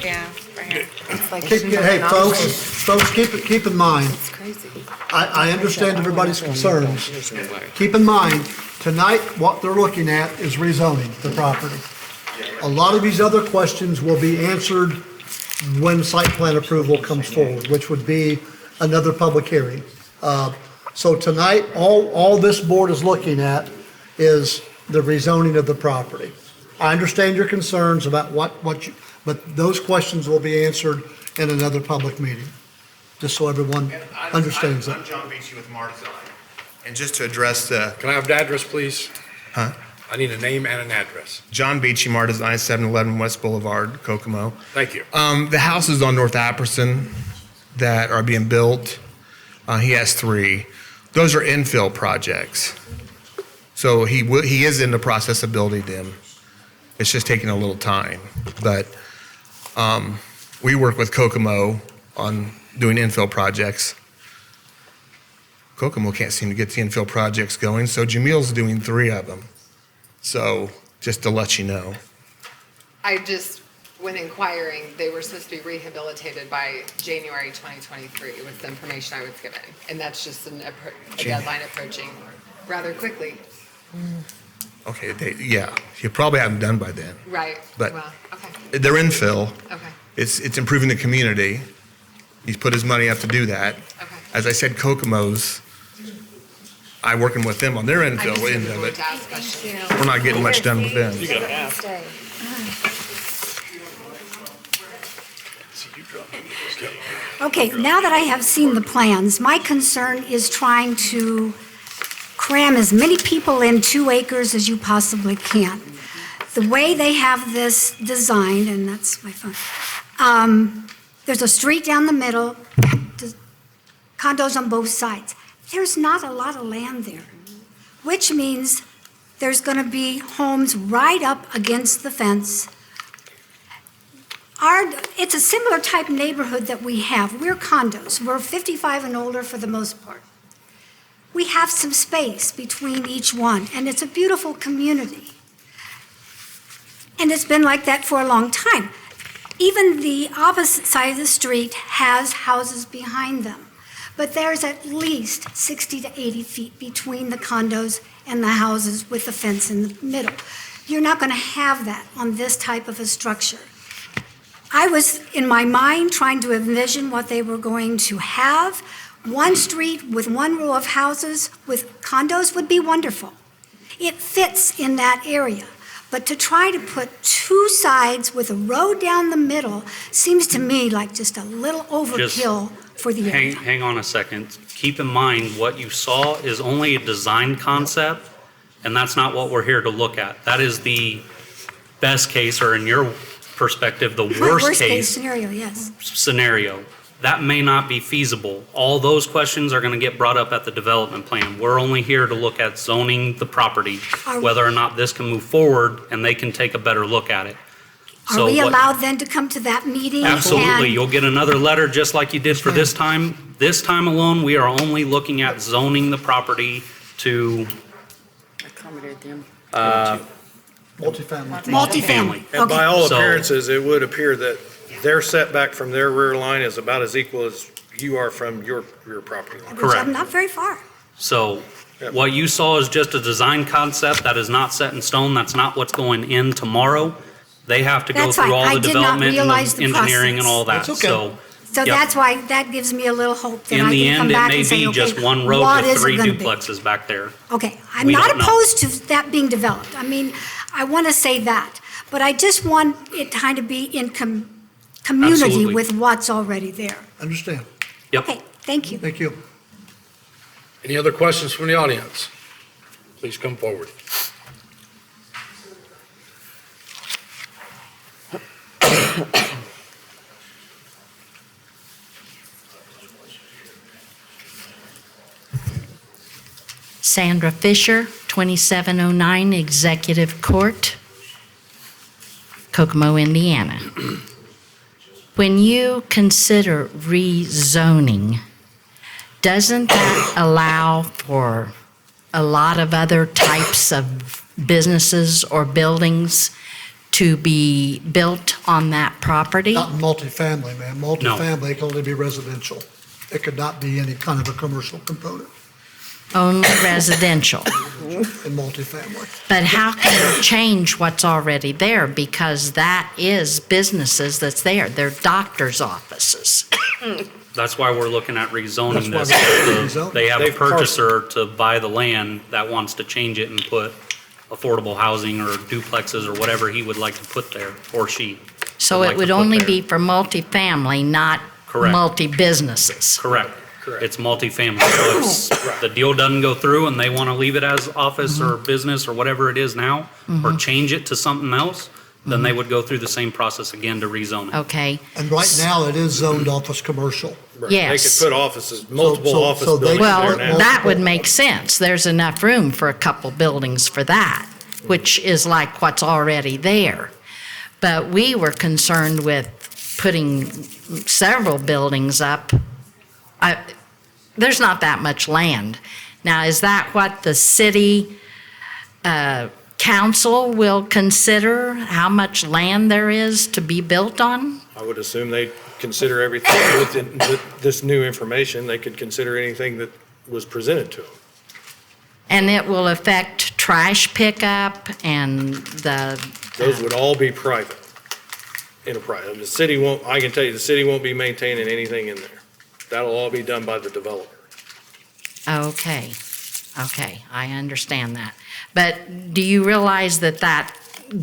Yeah, right. It's like Hey, folks, keep in mind, It's crazy. I understand everybody's concerns. Keep in mind, tonight, what they're looking at is rezoning the property. A lot of these other questions will be answered when site plan approval comes forward, which would be another public hearing. So tonight, all this board is looking at is the rezoning of the property. I understand your concerns about but those questions will be answered in another public meeting, just so everyone understands that. I'm John Beachy with Mar Design. And just to address the, Can I have the address, please? Huh? I need a name and an address. John Beachy, Mar Design, 711 West Boulevard, Kokomo. Thank you. The houses on North Apperson that are being built, he has 3. Those are infill projects. So he is in the process of building them. It's just taking a little time. But we work with Kokomo on doing infill projects. Kokomo can't seem to get the infill projects going, so Jamil's doing 3 of them. So just to let you know. I just, when inquiring, they were supposed to be rehabilitated by January 2023 was the information I was given. And that's just a deadline approaching rather quickly. Okay, yeah, you probably haven't done by then. Right, But well, okay, they're infill. okay, It's improving the community. He's put his money up to do that. okay. As I said, Kokomo's, I'm working with them on their I infill just end didn't of know it. to ask questions. We're not getting much done with them. You got half. Okay, now that I have seen the plans, my concern is trying to cram as many people in 2 acres as you possibly can. The way they have this designed, and that's my phone, there's a street down the middle, condos on both sides. There's not a lot of land there, which means there's going to be homes right up against the fence. It's a similar type neighborhood that we have. We're condos. We're 55 and older for the most part. We have some space between each one, and it's a beautiful community. And it's been like that for a long time. Even the opposite side of the street has houses behind them. But there's at least 60 to 80 feet between the condos and the houses with the fence in the middle. You're not going to have that on this type of a structure. I was, in my mind, trying to envision what they were going to have. One street with 1 row of houses with condos would be wonderful. It fits in that area. But to try to put two sides with a road down the middle seems to me like just a little overkill for the area. Hang on a second. Keep in mind, what you saw is only a design concept, and that's not what we're here to look at. That is the best case, or in your perspective, the worst case scenario, yes. scenario. That may not be feasible. All those questions are going to get brought up at the development plan. We're only here to look at zoning the property, whether or not this can move forward, and they can take a better look at it. Are we allowed then to come to that meeting? Absolutely. and- You'll get another letter just like you did for this time. This time alone, we are only looking at zoning the property to Accommodate them. Multifamily. multifamily. And by all So- appearances, it would appear that their setback from their rear line is about as equal as you are from your rear property line. Which I'm not very far. So what you saw is just a design concept that is not set in stone. That's not what's going in tomorrow. They have to go That's through fine. all I the did not development realize and the the engineering and process. all that. That's okay. So Yep. that's why, that gives me a little hope that In I the can come end, it back may and say, be okay, just one road what with is three it gonna be? duplexes back there. Okay, I'm We not don't know. opposed to that being developed. I mean, I want to say that, but I just want it to kind of be in community Absolutely. with what's already there. Understand. Yep. Okay, thank you. Thank you. Any other questions from the audience? Please come forward. Sandra Fisher, 2709 Executive Court, Kokomo, Indiana. When you consider rezoning, doesn't that allow for a lot of other types of businesses or buildings to be built on that property? Not multifamily, man. Multifamily can only be residential. It could not be any kind of a commercial component Only residential? in multifamily. But how can you change what's already there? Because that is businesses that's there. They're doctor's offices. That's why we're looking at rezoning That's this. why we're rezoning. They have a They've par- purchaser to buy the land that wants to change it and put affordable housing or duplexes or whatever he would like to put there, or she. So would it like would to put only there. be for multifamily, not Correct. multi-businesses. Correct. It's multifamily. So if the deal doesn't go through and they want to leave it as office or business or whatever it is now, or change it to something else, then they would go through the same process again to rezone it. Okay, And right now, it is zoned office commercial. Right. Yes. They could put offices, multiple so office they- buildings well, there now. that would make sense. There's enough room for a couple buildings for that, which is like what's already there. But we were concerned with putting several buildings up. There's not that much land. Now, is that what the city council will consider, how much land there is to be built on? I would assume they'd consider everything with this new information. They could consider anything that was presented to them. And it will affect trash pickup and Those would all be private, enterprise. The city won't, I can tell you, the city won't be maintaining anything in there. That'll all be done by the developer. Okay, I understand that. But do you realize that that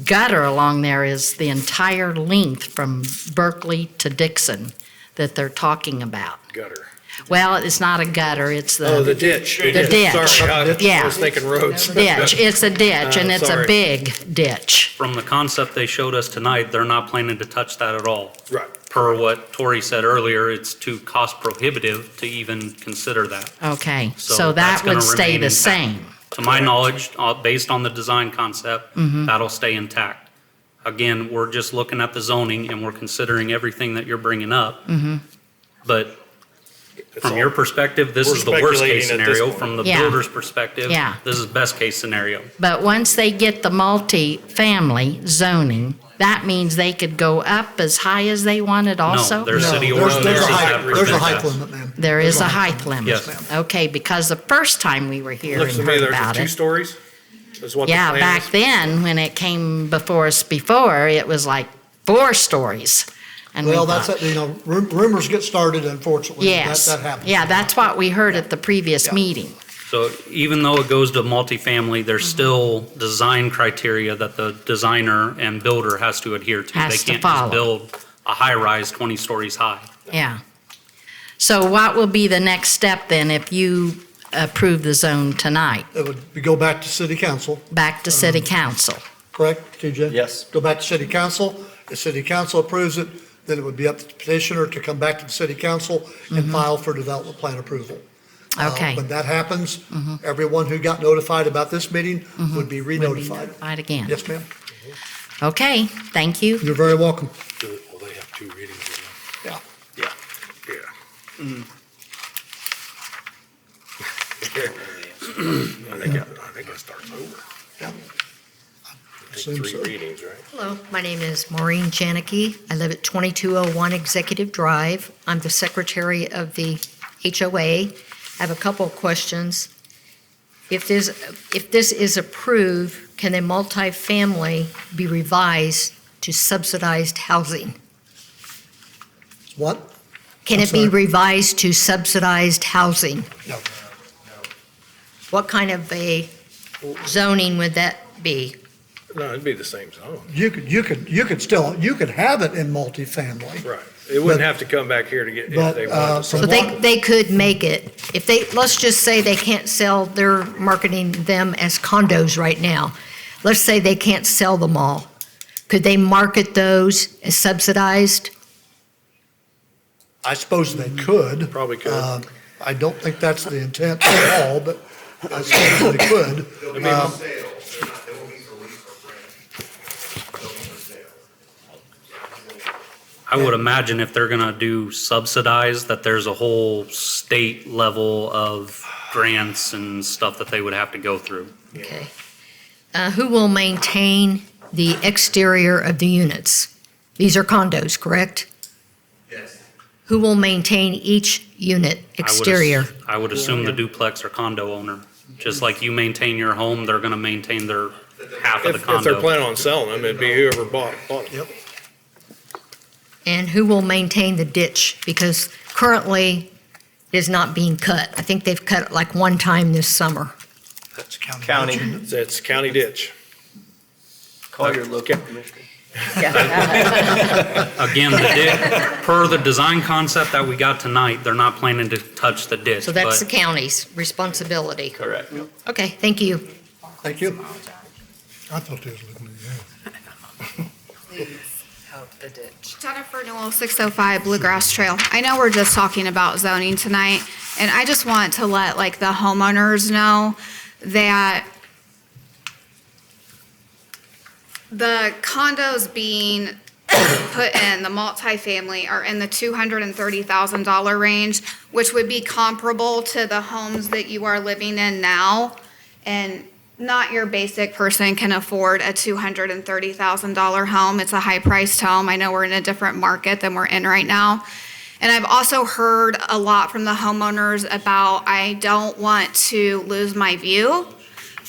gutter along there is the entire length from Berkeley to Dixon that they're talking about? Gutter. Well, it's not a gutter, it's the. Oh, the ditch. The ditch, Sorry, I yeah. was thinking roads. Ditch, it's a ditch, and it's a Sorry. big ditch. From the concept they showed us tonight, they're not planning to touch that at all. Right. Per what Tori said earlier, it's too cost prohibitive to even consider that. Okay, So so that's that gonna would stay remain the intact. same. To my knowledge, based on the design concept, that'll stay intact. Again, we're just looking at the zoning and we're considering everything that you're bringing up. But from your perspective, this We're is the worst speculating case at this scenario. point. From the Yeah. builder's perspective, Yeah. this is best case scenario. But once they get the multi-family zoning, that means they could go up as high as they wanted also? No, their city No, there's a ordinances height- have There's a height restrictions. limit, man. There is a height Yes, limit? ma'am. Okay, because the first time we were here Looks and to me heard there's about two it. stories, is what the Yeah, plan back is. then, when it came before us before, it was like 4 stories. And we Well, that's, thought, it, rumors get started, unfortunately. yes. That happens. Yeah, that's what we heard at the previous Yeah. meeting. So even though it goes to multifamily, there's still design criteria that the designer and builder has to adhere to. Has to They can't follow. just build a high-rise 20 stories high. Yeah. So what will be the next step then if you approve the zone tonight? It would go back to city council, Back to city council? correct, TJ? Yes. Go back to city council. If city council approves it, then it would be up to the petitioner to come back to the city council and file for development plan approval. Okay. When that happens, everyone who got notified about this meeting would be re-notified. Notified again? Yes, ma'am. Okay, thank you. You're very welcome. Well, they have 2 readings. Yeah. Yeah. I think it starts over. Yeah. I Assume think so. 3 readings, right? Hello, my name is Maureen Janicki. I live at 2201 Executive Drive. I'm the secretary of the HOA. I have a couple of questions. If this is approved, can a multifamily be revised to subsidized housing? What? Can I'm it be sorry. revised to subsidized housing? No. What kind of a zoning would that be? No, it'd be the same zone. You could have it in multifamily. Right. It wouldn't have to come back here to get, if But, they wanted to. So they could make it, if they, let's just say they can't sell, they're marketing them as condos right now. Let's say they can't sell them all. Could they market those as subsidized? I suppose they could. Probably could. I don't think that's the intent at all, but I suppose they could. I would imagine if they're gonna do subsidized, that there's a whole state level of grants and stuff that they would have to go through. Okay. Who will maintain the exterior of the units? These are condos, correct? Yes. Who will maintain each unit exterior? I would assume the duplex or condo owner. Just like you maintain your home, they're gonna maintain their half of the If they're condo. planning on selling them, it'd be whoever bought them. Yep. And who will maintain the ditch? Because currently it is not being cut. I think they've cut it like one time this summer. That's county. County. It's county ditch. Call your local commissioner. Again, per the design concept that we got tonight, they're not planning to touch the ditch. So that's the but county's responsibility. Correct. Okay, thank you. Thank you. I thought they was looking at you. The ditch. Jennifer Newell, 605 Bluegrass Trail. I know we're just talking about zoning tonight, and I just want to let like the homeowners know that the condos being put in, the multifamily, are in the $230,000 range, which would be comparable to the homes that you are living in now. And not your basic person can afford a $230,000 home. It's a high-priced home. I know we're in a different market than we're in right now. And I've also heard a lot from the homeowners about, I don't want to lose my view.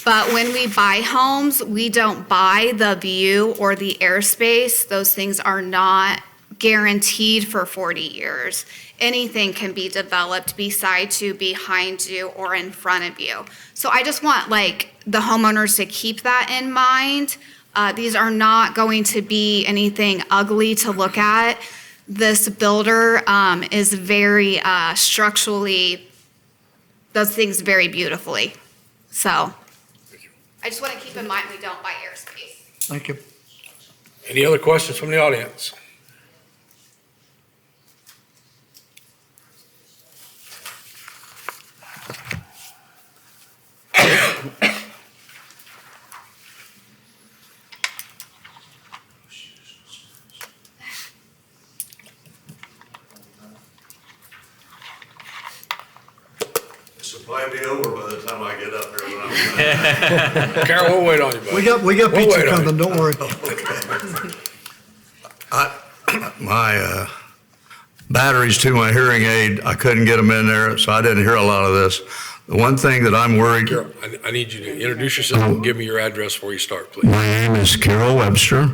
But when we buy homes, we don't buy the view or the airspace. Those things are not guaranteed for 40 years. Anything can be developed beside you, behind you, or in front of you. So I just want like the homeowners to keep that in mind. These are not going to be anything ugly to look at. This builder is very structurally, does things very beautifully. So I just want to keep in mind we don't buy airspace. Thank you. Any other questions from the audience? This will probably be over by the time I get up here. Carol, we'll wait on you, buddy. We got We'll pizza wait on coming, you. don't worry. My batteries to my hearing aid, I couldn't get them in there, so I didn't hear a lot of this. The one thing that I'm worried, Carol, I need you to introduce yourself and give me your address before you start, please. my name is Carol Webster.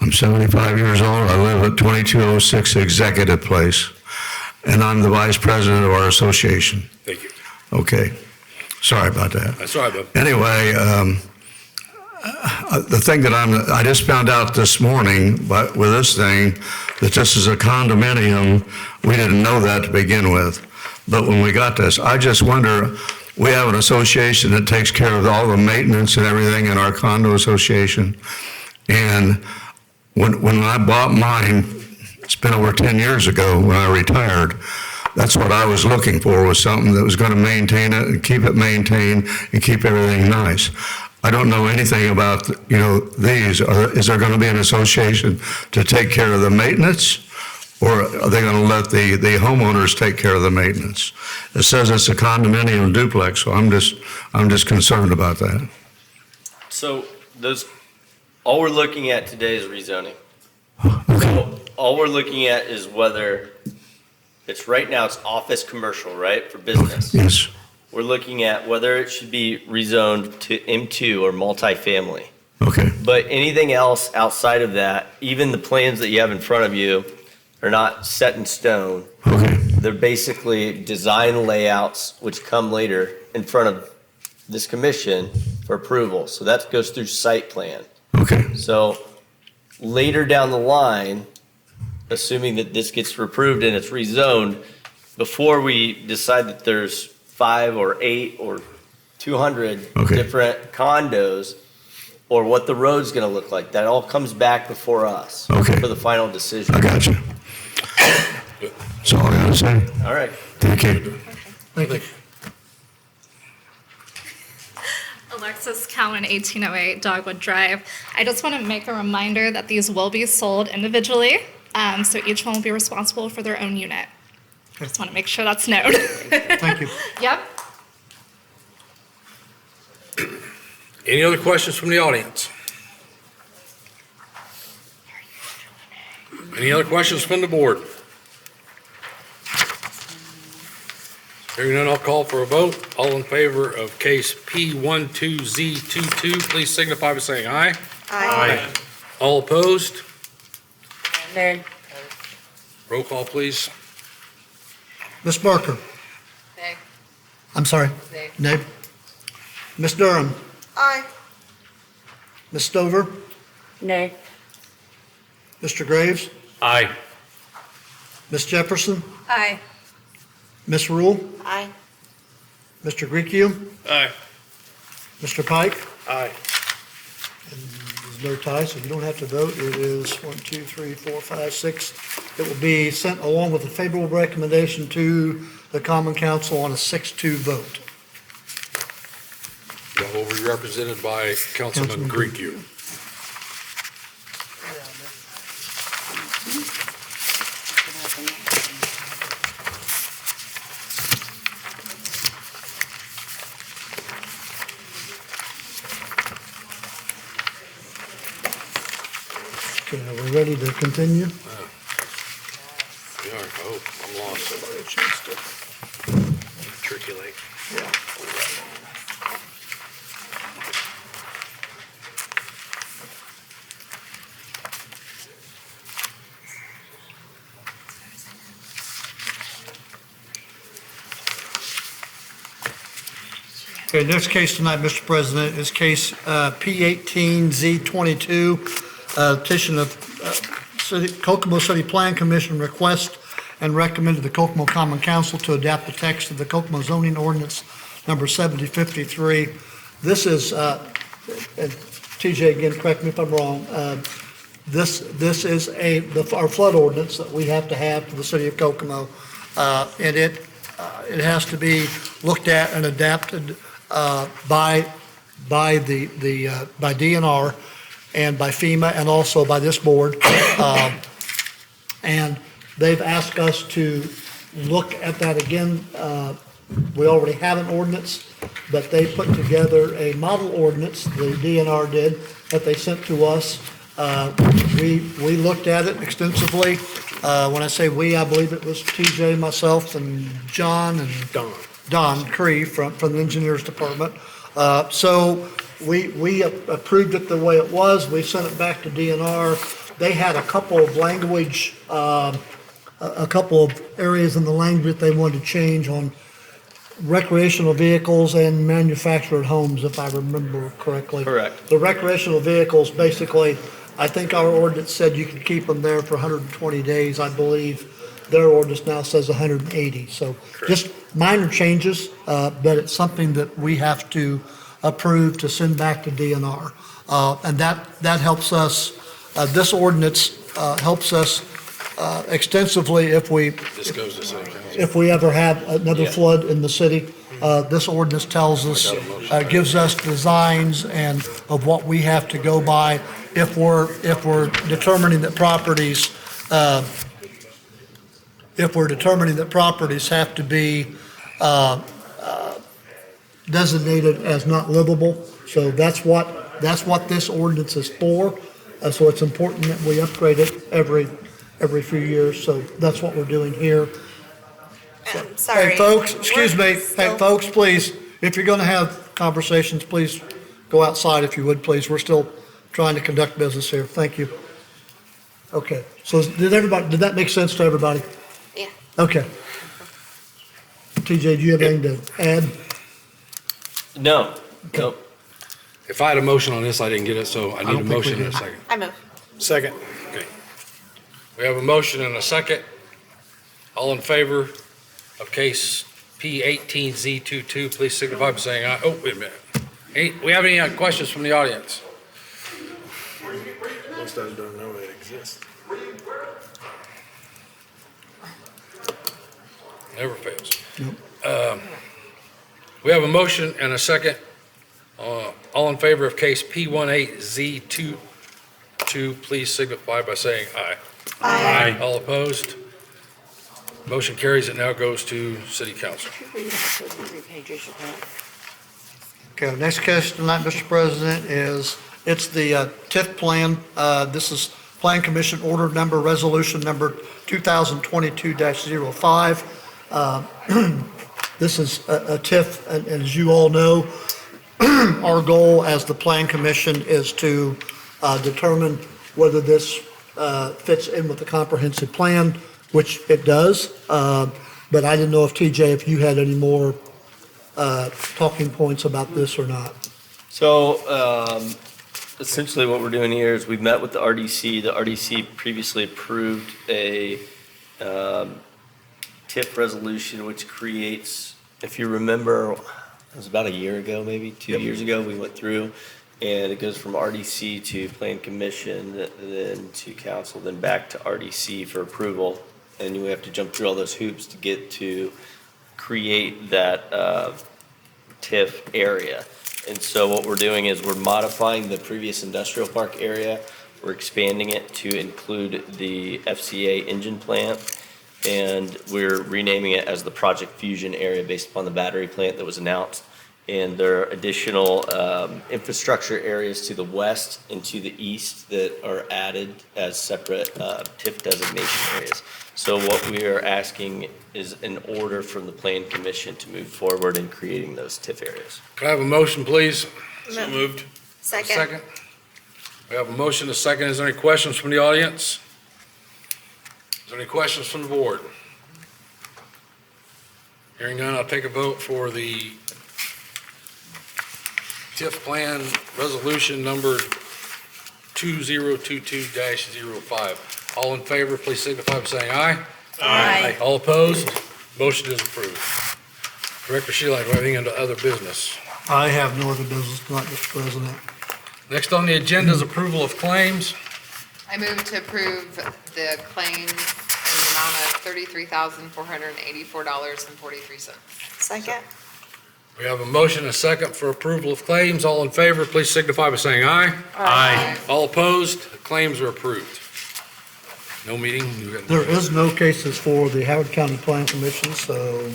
I'm 75 years old. I live at 2206 Executive Place, and I'm the vice president of our association. Thank you. Okay, sorry about that. That's all right, Bob. Anyway, the thing that I just found out this morning, but with this thing, that this is a condominium. We didn't know that to begin with. But when we got this, I just wonder, we have an association that takes care of all the maintenance and everything in our condo association. And when I bought mine, it's been over 10 years ago when I retired, that's what I was looking for, was something that was going to maintain it and keep it maintained and keep everything nice. I don't know anything about, these. Is there going to be an association to take care of the maintenance? Or are they going to let the homeowners take care of the maintenance? It says it's a condominium duplex, so I'm just concerned about that. So all we're looking at today is rezoning. So all we're looking at is whether right now it's office commercial, right, for business. Yes. We're looking at whether it should be rezoned to M2 or multifamily. Okay. But anything else outside of that, even the plans that you have in front of you are not set in stone. Okay. They're basically design layouts which come later in front of this commission for approval. So that goes through site plan. Okay. So later down the line, assuming that this gets approved and it's rezoned, before we decide that there's 5 or 8 or 200 different condos, or what the road's gonna look like, that all comes back before us for the final decision. I got you. That's all I got to say. All right. Thank you. Thank you. Alexis Cowan, 1808 Dogwood Drive. I just want to make a reminder that these will be sold individually, so each one will be responsible for their own unit. Just want to make sure that's known. Thank you. Yep. Any other questions from the audience? Any other questions from the board? Hearing none, I'll call for a vote. All in favor of case P12Z22, please signify by saying aye. Aye. All opposed? Nay. Roll call, please. Ms. Barker? Nay. I'm sorry? Nay. Nay. Ms. Durham? Aye. Ms. Stover? Nay. Mr. Graves? Aye. Ms. Jefferson? Aye. Ms. Rule? Aye. Mr. Grieco? Aye. Mr. Pike? Aye. And there's no tie, so you don't have to vote. It is 1, 2, 3, 4, 5, 6. It will be sent along with a favorable recommendation to the Common Council on a 6-2 vote. That will be represented by Councilman Grieco. Okay, are we ready to continue? We are, oh, I'm lost. Somebody changed it. Matriculate. Yeah. Okay, next case tonight, Mr. President, is case P18Z22, petition of Kokomo City Plan Commission request and recommend to the Kokomo Common Council to adapt the text of the Kokomo zoning ordinance number 7053. This is, and TJ, again, correct me if I'm wrong, this is our flood ordinance that we have to have for the city of Kokomo. And it has to be looked at and adapted by DNR and by FEMA and also by this board. And they've asked us to look at that again. We already have an ordinance, but they put together a model ordinance, the DNR did, that they sent to us. We looked at it extensively. When I say we, I believe it was TJ, myself, and John and Don Cree from the engineers department. So we approved it the way it was. We sent it back to DNR. They had a couple of language, a couple of areas in the language they wanted to change on recreational vehicles and manufactured homes, if I remember correctly. Correct. The recreational vehicles, basically, I think our ordinance said you could keep them there for 120 days. I believe their ordinance now says 180. So just minor changes, but it's something that we have to approve to send back to DNR. And that helps us, this ordinance helps us extensively if we, This goes to city council. if we ever have another Yeah. flood in the city. This ordinance tells us, gives us designs and of what we have to go by if we're determining that properties, have to be designated as not livable. So that's what this ordinance is for. So it's important that we upgrade it every few years. So that's what we're doing here. Sorry. Hey, folks, excuse me. Hey, folks, please, if you're going to have conversations, please go outside if you would, please. We're still trying to conduct business here. Thank you. Okay, so did that make sense to everybody? Yeah. Okay. TJ, do you have anything to add? No, nope. If I had a motion on this, I didn't get it, so I need a don't think we motion in a did. second. I move. Second. Okay. We have a motion and a second. All in favor of case P18Z22, please signify by saying aye. Oh, wait a minute. We have any questions from the audience? Most of them don't know it exists. Never fails. We have a motion and a second. All in favor of case P18Z22, please signify by saying aye. Aye. All opposed? Motion carries. It now goes to city council. Okay, next case tonight, Mr. President, it's the TIF plan. This is Plan Commission Order Number, Resolution Number 2022-05. This is a TIF, and as you all know, our goal as the Plan Commission is to determine whether this fits in with the comprehensive plan, which it does. But I didn't know if TJ, if you had any more talking points about this or not. So essentially what we're doing here is we've met with the RDC. The RDC previously approved a TIF resolution which creates, if you remember, it was about a year ago, maybe 2 years ago, we went through and it goes from RDC to Plan Commission, then to council, then back to RDC for approval. And you have to jump through all those hoops to get to create that TIF area. And so what we're doing is we're modifying the previous industrial park area. We're expanding it to include the FCA engine plant. And we're renaming it as the Project Fusion area based upon the battery plant that was announced. And there are additional infrastructure areas to the west and to the east that are added as separate TIF designation areas. So what we are asking is an order from the Plan Commission to move forward in creating those TIF areas. Can I have a motion, please? So moved. Second. We have a motion, a second. Is there any questions from the audience? Is there any questions from the board? Hearing none, I'll take a vote for the TIF plan resolution number 2022-05. All in favor, please signify by saying aye. Aye. All opposed? Motion is approved. Director Sheila, do you have anything under other business? I have no other business tonight, Mr. President. Next on the agenda is approval of claims. I move to approve the claims in the amount of $33,484.43. Second. We have a motion, a second for approval of claims. All in favor, please signify by saying aye. Aye. All opposed? The claims are approved. No meeting? There is no cases for the Howard County Plan Commission, so we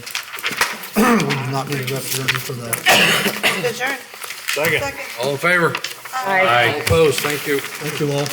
do not need a representative for that. Adjourn. Second. All in favor? Aye. All opposed? Thank you. Thank you all.